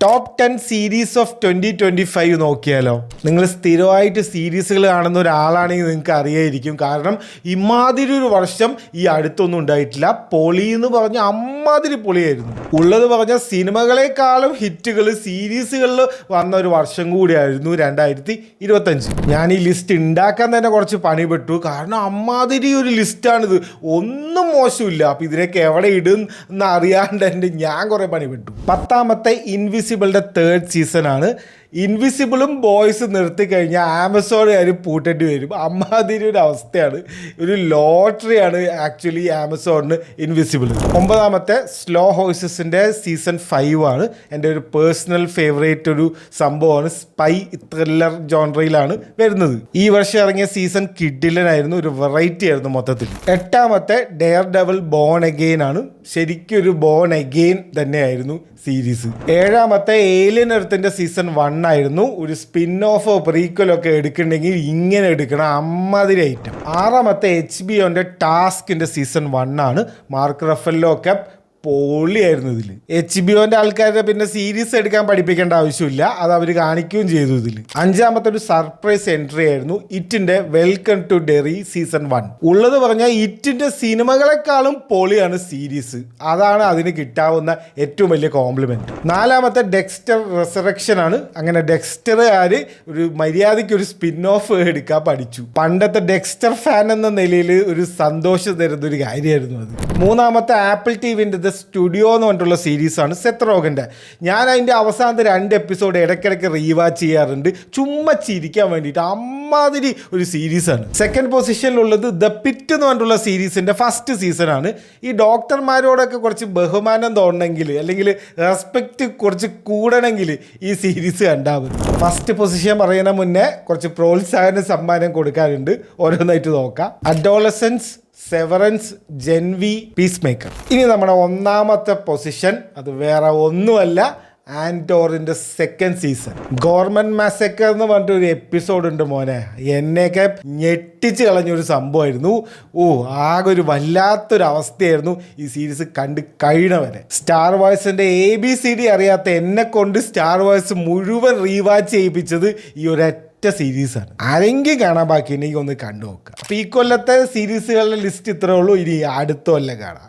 Top 10 series of 2025 നോക്കിയാലോ. നിങ്ങൾ സ്ഥിരമായിട്ട് സീരീസുകൾ കാണുന്ന ഒരാളാണെങ്കിൽ നിങ്ങൾക്ക് അറിയായിരിക്കും. കാരണം ഇമാതിരി ഒരു വർഷം ഈ അടുത്തൊന്നും ഉണ്ടായിട്ടില്ല. പൊളി എന്ന് പറഞ്ഞ അമ്മാതിരി പൊളിയായിരുന്നു. ഉള്ളത് പറഞ്ഞ സിനിമകളെക്കാളും ഹിറ്റുകൾ സീരീസുകളിൽ വന്ന ഒരു വർഷം കൂടിയായിരുന്നു 2025. ഞാൻ ഈ ലിസ്റ്റ് ഉണ്ടാക്കാൻ തന്നെ കുറച്ച് പണിപ്പെട്ടു. കാരണം അമ്മാതിരി ഒരു ലിസ്റ്റാണിത്, ഒന്നും മോശമില്ല. അപ്പം ഇതിനൊക്കെ എവിടെ ഇടും എന്ന് അറിയാണ്ട് എൻ്റെ ഞാൻ കുറേ പണിപ്പെട്ടു. 10ാമത്തെ ഇൻവിസിബിളിൻ്റെ 3rd സീസണാണ്. ഇൻവിസിബിളും ബോയ്സ് നിർത്തി കഴിഞ്ഞാൽ ആമസോണുകാർ പൂട്ടേണ്ടി വരും. അമ്മാതിരി ഒരു അവസ്ഥയാണ്. ഒരു ലോട്ടറിയാണ് ആക്ച്വലി ആമസോണിന് ഇൻവിസിബിൾ. 9ാമത്തെ സ്ലോ ഹോഴ്സസിൻ്റെ സീസൺ 5 ആണ്. എൻ്റെ ഒരു പേഴ്സണൽ ഫേവറേറ്റ് ഒരു സംഭവമാണ്. സ്പൈ ത്രില്ലർ ജോൺറയിലാണ് വരുന്നത്. ഈ വർഷം ഇറങ്ങിയ സീസൺ കിഡിലനായിരുന്നു, ഒരു വെറൈറ്റി ആയിരുന്നു മൊത്തത്തിൽ. 8ാമത്തെ ഡെയർ ഡെവൽ ബോൺ അഗെയിൻ ആണ്. ശരിക്കും ഒരു ബോൺ അഗെയിൻ തന്നെയായിരുന്നു സീരീസ്. 7ാമത്തെ ഏലിയൻ എർത്തിൻ്റെ സീസൺ 1 ആയിരുന്നു. ഒരു സ്പിൻ ഓഫോ പ്രീക്വലോ ഒക്കെ എടുക്കണമെങ്കിൽ ഇങ്ങനെ എടുക്കണം, അമ്മാതിരി ഐറ്റം. 6ാമത്തെ HBOൻ്റെ ടാസ്കിൻ്റെ സീസൺ 1 ആണ്. മാർക്ക് റഫല്ലോ ഒക്കെ പൊളിയായിരുന്നു ഇതിൽ. HBO ആൾക്കാരെ പിന്നെ സീരീസ് എടുക്കാൻ പഠിപ്പിക്കേണ്ട ആവശ്യമില്ല, അത് അവർ കാണിക്കുകയും ചെയ്തു ഇതിൽ. 5ാമത്തെ ഒരു സർപ്രൈസ് എൻട്രി ആയിരുന്നു ഇറ്റിന്റെ വെൽക്കം ടു ഡെറി സീസൺ 1. ഉള്ളത് പറഞ്ഞാൽ ഇറ്റിന്റെ സിനിമകളെക്കാളും പൊളിയാണ് സീരീസ്. അതാണ് അതിന് കിട്ടാവുന്ന ഏറ്റവും വലിയ കോംപ്ലിമെന്റ്. 4ാമത്തെ ഡെക്സ്റ്റർ റെസറക്ഷൻ ആണ്. അങ്ങനെ ഡെക്സ്റ്ററുകാർ ഒരു മര്യാദയ്ക്ക് ഒരു സ്പിൻ ഓഫ് എടുക്കാൻ പഠിച്ചു. പണ്ടത്തെ ഡെക്സ്റ്റർ ഫാൻ എന്ന നിലയിൽ ഒരു സന്തോഷം തരുന്ന ഒരു കാര്യമായിരുന്നു അത്. 3ാമത്തെ ആപ്പിൾ ടിവിൻ്റെ സ്റ്റുഡിയോ എന്ന് പറഞ്ഞിട്ടുള്ള സീരീസാണ് സെത്ത് റോഗൻ്റെ. ഞാൻ അതിൻ്റെ അവസാനത്തെ 2 എപ്പിസോഡ് ഇടയ്ക്കിടയ്ക്ക് റീവാച്ച് ചെയ്യാറുണ്ട്, ചുമ്മാ ചിരിക്കാൻ വേണ്ടിയിട്ട്. അമ്മാതിരി ഒരു സീരീസാണ്. 2nd പൊസിഷനിലുള്ളത് ദ പിറ്റ് എന്ന് പറഞ്ഞിട്ടുള്ള സീരീസിൻ്റെ 1st സീസണാണ്. ഈ ഡോക്ടർമാരോടൊക്കെ കുറച്ച് ബഹുമാനം തോന്നണമെങ്കിൽ അല്ലെങ്കിൽ റെസ്പെക്റ്റ് കുറച്ച് കൂടണമെങ്കിൽ ഈ സീരീസ് കണ്ടാൽ മതി. 1st പൊസിഷൻ പറയുന്ന മുന്നേ കുറച്ച് പ്രോത്സാഹന സമ്മാനം കൊടുക്കാറുണ്ട്, ഓരോന്നായിട്ട് നോക്കാം. Adolescence, Severance, Gen V, Peacemaker. ഇനി നമ്മുടെ 1ാമത്തെ പൊസിഷൻ അത് വേറെ ഒന്നുമല്ല, ആൻഡോറിൻ്റെ 2nd സീസൺ. ഗവൺമെന്റ് മാസക്കർ എന്ന് പറഞ്ഞിട്ട് ഒരു എപ്പിസോഡ് ഉണ്ട് മോനെ, എന്നെയൊക്കെ ഞെട്ടിച്ച് കളഞ്ഞൊരു സംഭവമായിരുന്നു. ആകെ ഒരു വല്ലാത്തൊരു അവസ്ഥയായിരുന്നു ഈ സീരീസ് കണ്ട് കഴിയണവരെ. സ്റ്റാർ വാഴ്സിൻ്റെ ABCD അറിയാത്ത എന്നെ കൊണ്ട് സ്റ്റാർ വാഴ്സ് മുഴുവൻ റീവാച്ച് ചെയ്യിപ്പിച്ചത് ഈ ഒരൊറ്റ സീരീസാണ്. ആരെങ്കിലും കാണാൻ ബാക്കി ഉണ്ടെങ്കിൽ ഒന്ന് കണ്ടു നോക്കുക. അപ്പോൾ ഈ കൊല്ലത്തെ സീരീസുകളുടെ ലിസ്റ്റ് ഇത്രേ ഉള്ളൂ. ഇനി അടുത്ത കൊല്ലം കാണാം.